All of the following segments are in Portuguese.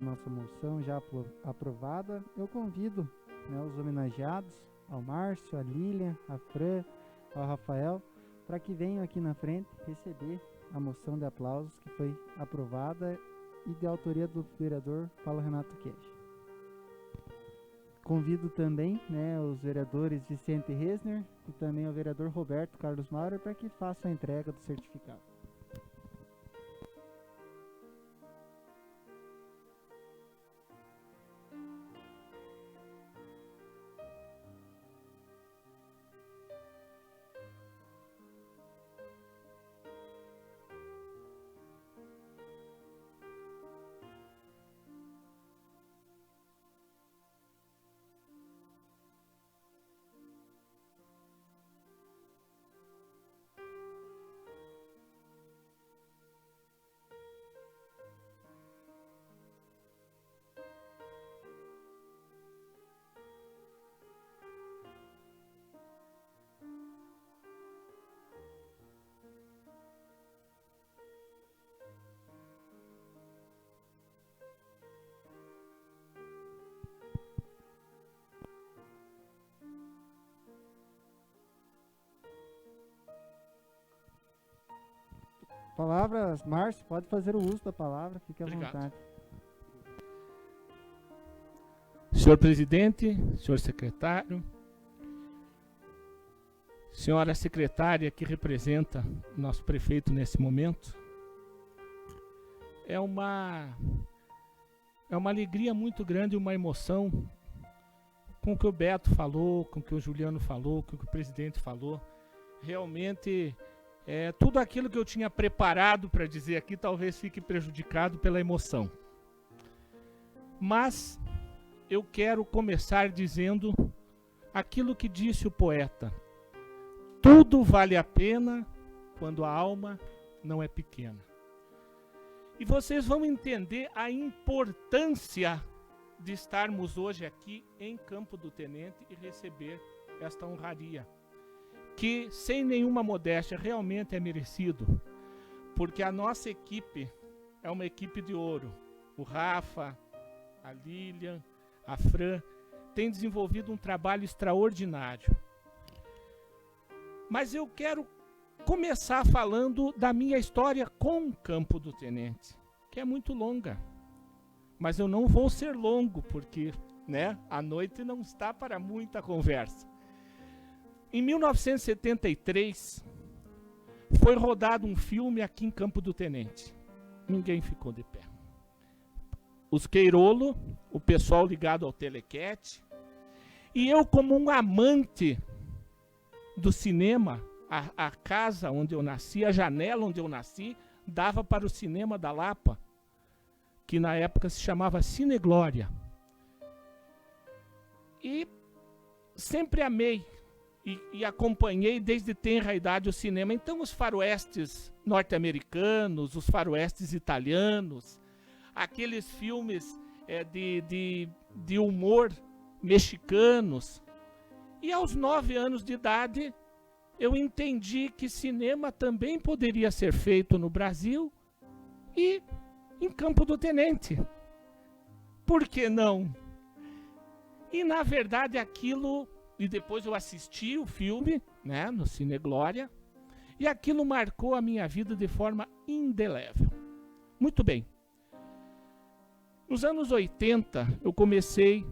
nossa moção já aprovada, eu convido, né, os homenageados, ao Márcio, a Lilian, a Fran, ao Rafael, para que venham aqui na frente receber a moção de aplausos que foi aprovada e de autoria do vereador Paulo Renato Queijo. Convido também, né, os vereadores Vicente Resner e também o vereador Roberto Carlos Maurer para que façam a entrega do certificado. Palavras, Márcio, pode fazer o uso da palavra, fique à vontade. Senhor presidente, senhor secretário, senhora secretária que representa o nosso prefeito nesse momento, é uma alegria muito grande, uma emoção com o que o Beto falou, com o que o Juliano falou, com o que o presidente falou. Realmente, tudo aquilo que eu tinha preparado para dizer aqui talvez fique prejudicado pela emoção. Mas eu quero começar dizendo aquilo que disse o poeta: tudo vale a pena quando a alma não é pequena. E vocês vão entender a importância de estarmos hoje aqui em Campo do Tenente e receber esta honraria, que sem nenhuma modéstia realmente é merecido, porque a nossa equipe é uma equipe de ouro. O Rafa, a Lilian, a Fran têm desenvolvido um trabalho extraordinário. Mas eu quero começar falando da minha história com Campo do Tenente, que é muito longa. Mas eu não vou ser longo, porque, né, a noite não está para muita conversa. Em 1973, foi rodado um filme aqui em Campo do Tenente. Ninguém ficou de pé. Os Queirolo, o pessoal ligado ao Telequete, e eu, como um amante do cinema, a casa onde eu nasci, a janela onde eu nasci, dava para o cinema da Lapa, que na época se chamava Cine Glória. E sempre amei e acompanhei desde tenra idade o cinema. Então os faroestes norte-americanos, os faroestes italianos, aqueles filmes de humor mexicanos. E aos 9 anos de idade, eu entendi que cinema também poderia ser feito no Brasil e em Campo do Tenente. Por que não? E na verdade aquilo... E depois eu assisti o filme, né, no Cine Glória, e aquilo marcou a minha vida de forma indelével. Muito bem. Nos anos 80, eu comecei,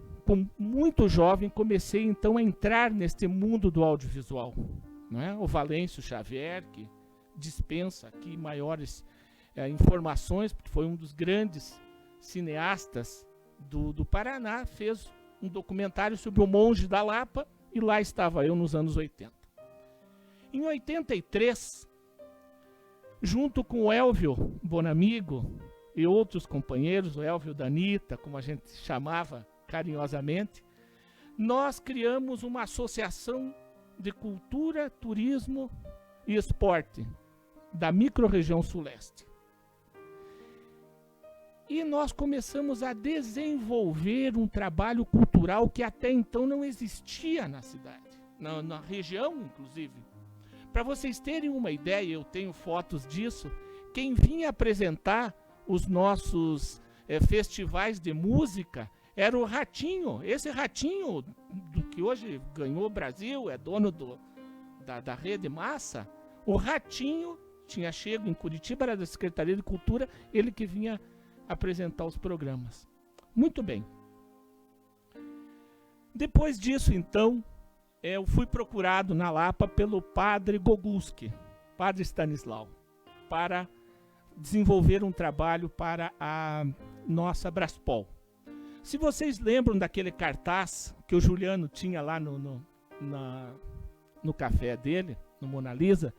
muito jovem, comecei então a entrar neste mundo do audiovisual. Né? O Valêncio Xavier, que dispensa aqui maiores informações, porque foi um dos grandes cineastas do Paraná, fez um documentário sobre o Monge da Lapa, e lá estava eu nos anos 80. Em 83, junto com o Elvio Bonamigo e outros companheiros, o Elvio Danita, como a gente chamava carinhosamente, nós criamos uma associação de cultura, turismo e esporte da microrregião sul-leste. E nós começamos a desenvolver um trabalho cultural que até então não existia na cidade, na região, inclusive. Para vocês terem uma ideia, eu tenho fotos disso, quem vinha apresentar os nossos festivais de música, era o Ratinho. Esse Ratinho, do que hoje ganhou o Brasil, é dono da Rede Massa, o Ratinho tinha chego em Curitiba, era da Secretaria de Cultura, ele que vinha apresentar os programas. Muito bem. Depois disso, então, eu fui procurado na Lapa pelo padre Gogulski, padre Stanislau, para desenvolver um trabalho para a nossa Braspol. Se vocês lembram daquele cartaz que o Juliano tinha lá no café dele, no Mona Lisa,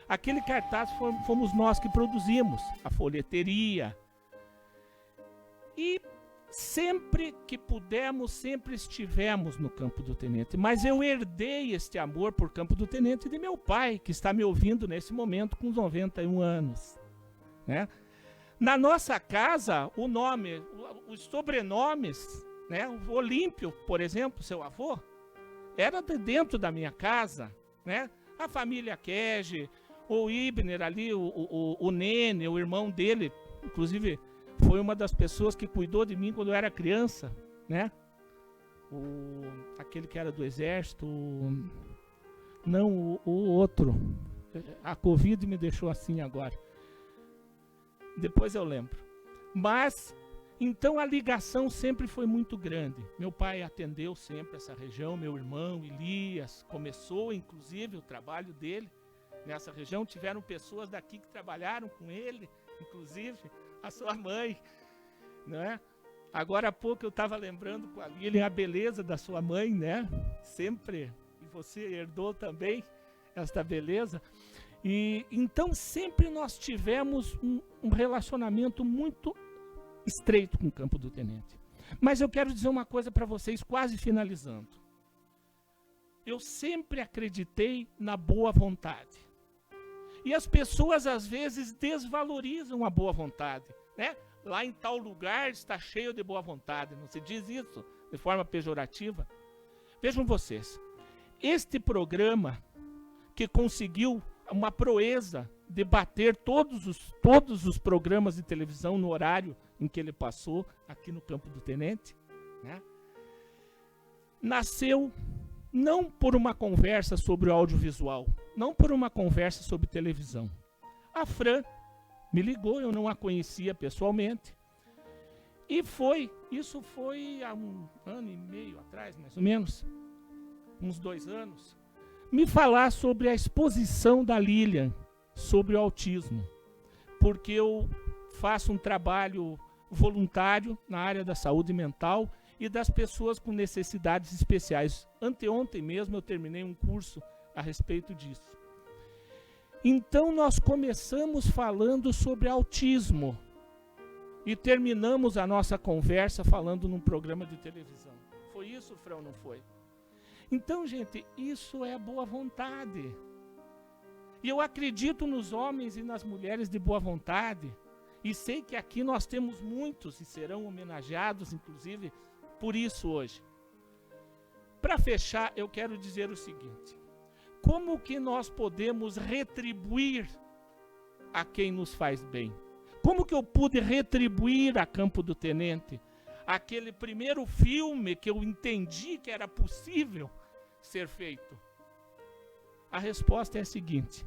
aquele cartaz fomos nós que produzimos, a folheteria. E sempre que pudemos, sempre estivemos no Campo do Tenente. Mas eu herdei este amor por Campo do Tenente de meu pai, que está me ouvindo nesse momento com 91 anos. Né? Na nossa casa, o nome, os sobrenomes, né? O Olímpio, por exemplo, seu avô, era de dentro da minha casa. Né? A família Kege, o Ibner ali, o Nene, o irmão dele, inclusive foi uma das pessoas que cuidou de mim quando eu era criança, né? Aquele que era do exército, não o outro. A Covid me deixou assim agora. Depois eu lembro. Mas, então a ligação sempre foi muito grande. Meu pai atendeu sempre essa região, meu irmão Elias começou inclusive o trabalho dele nessa região. Tiveram pessoas daqui que trabalharam com ele, inclusive a sua mãe, né? Agora há pouco eu estava lembrando com a Lilian a beleza da sua mãe, né? Sempre, e você herdou também esta beleza. E então sempre nós tivemos um relacionamento muito estreito com o Campo do Tenente. Mas eu quero dizer uma coisa para vocês, quase finalizando. Eu sempre acreditei na boa vontade. E as pessoas às vezes desvalorizam a boa vontade, né? Lá em tal lugar está cheio de boa vontade. Não se diz isso de forma pejorativa. Vejam vocês, este programa que conseguiu uma proeza de bater todos os programas de televisão no horário em que ele passou aqui no Campo do Tenente, né? Nasceu não por uma conversa sobre o audiovisual, não por uma conversa sobre televisão. A Fran me ligou, eu não a conhecia pessoalmente, e isso foi há 1 ano e meio atrás, mais ou menos, uns 2 anos, me falar sobre a exposição da Lilian sobre o autismo, porque eu faço um trabalho voluntário na área da saúde mental e das pessoas com necessidades especiais. Anteontem mesmo eu terminei um curso a respeito disso. Então nós começamos falando sobre autismo e terminamos a nossa conversa falando num programa de televisão. Foi isso, Frão, não foi? Então, gente, isso é boa vontade. E eu acredito nos homens e nas mulheres de boa vontade. E sei que aqui nós temos muitos e serão homenageados, inclusive, por isso hoje. Para fechar, eu quero dizer o seguinte. Como que nós podemos retribuir a quem nos faz bem? Como que eu pude retribuir a Campo do Tenente? Aquele primeiro filme que eu entendi que era possível ser feito. A resposta é a seguinte.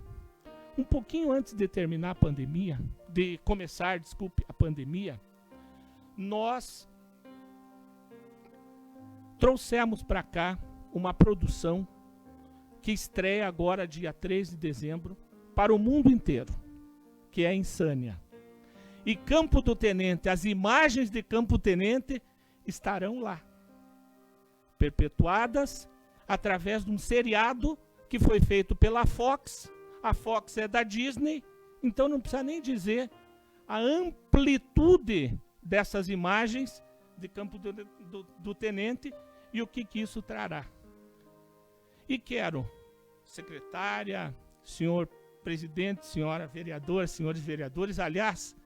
Um pouquinho antes de terminar a pandemia, a pandemia, nós trouxemos para cá uma produção que estreia agora dia 3 de dezembro para o mundo inteiro, que é Insânia. E Campo do Tenente, as imagens de Campo Tenente estarão lá, perpetuadas através de um seriado que foi feito pela Fox. A Fox é da Disney, então não precisa nem dizer a amplitude dessas imagens de Campo do Tenente e o que isso trará. E quero, secretária, senhor presidente, senhora vereadora, senhores vereadores, aliás,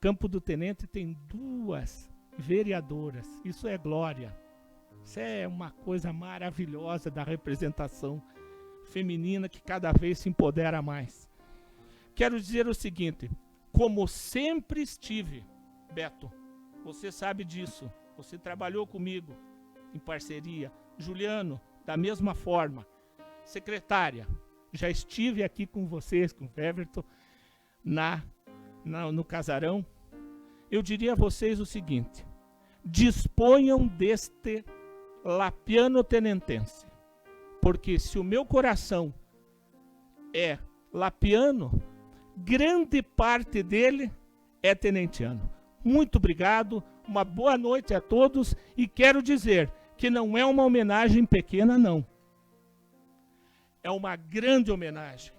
Campo do Tenente tem 2 vereadoras, isso é glória. Isso é uma coisa maravilhosa da representação feminina que cada vez se empodera mais. Quero dizer o seguinte, como sempre estive, Beto, Você sabe disso. Você trabalhou comigo em parceria. Juliano, da mesma forma. Secretária, já estive aqui com vocês, com o Everton, no casarão. Eu diria a vocês o seguinte: disponham deste lapiano tenentense, porque se o meu coração é lapiano, grande parte dele é tenentiano. Muito obrigado, uma boa noite a todos, e quero dizer que não é uma homenagem pequena, não. É uma grande homenagem,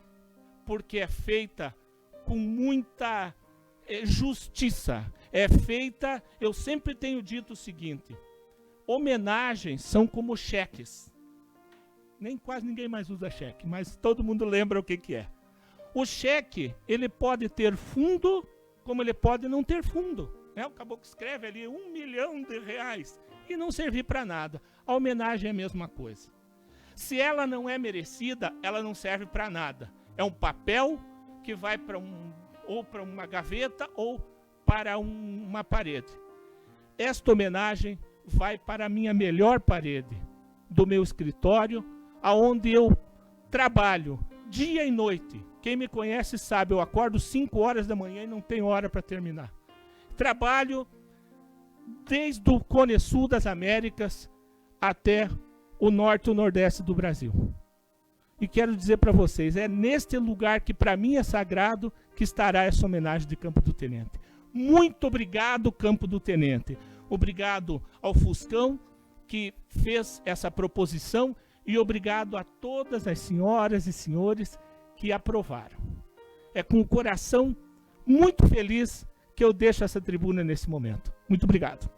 porque é feita com muita justiça. É feita, eu sempre tenho dito o seguinte: homenagens são como cheques. Nem quase ninguém mais usa cheque, mas todo mundo lembra o que é. O cheque, ele pode ter fundo, como ele pode não ter fundo. O caboclo escreve ali R$1 milhão e não servir para nada. A homenagem é a mesma coisa. Se ela não é merecida, ela não serve para nada. É um papel que vai ou para uma gaveta ou para uma parede. Esta homenagem vai para a minha melhor parede do meu escritório, aonde eu trabalho dia e noite. Quem me conhece sabe, eu acordo 5 horas da manhã e não tenho hora para terminar. Trabalho desde o Cone Sul das Américas até o norte e o nordeste do Brasil. E quero dizer para vocês, é neste lugar que para mim é sagrado que estará essa homenagem de Campo do Tenente. Muito obrigado, Campo do Tenente. Obrigado ao Fuscão, que fez essa proposição, e obrigado a todas as senhoras e senhores que aprovaram. É com o coração muito feliz que eu deixo essa tribuna nesse momento. Muito obrigado.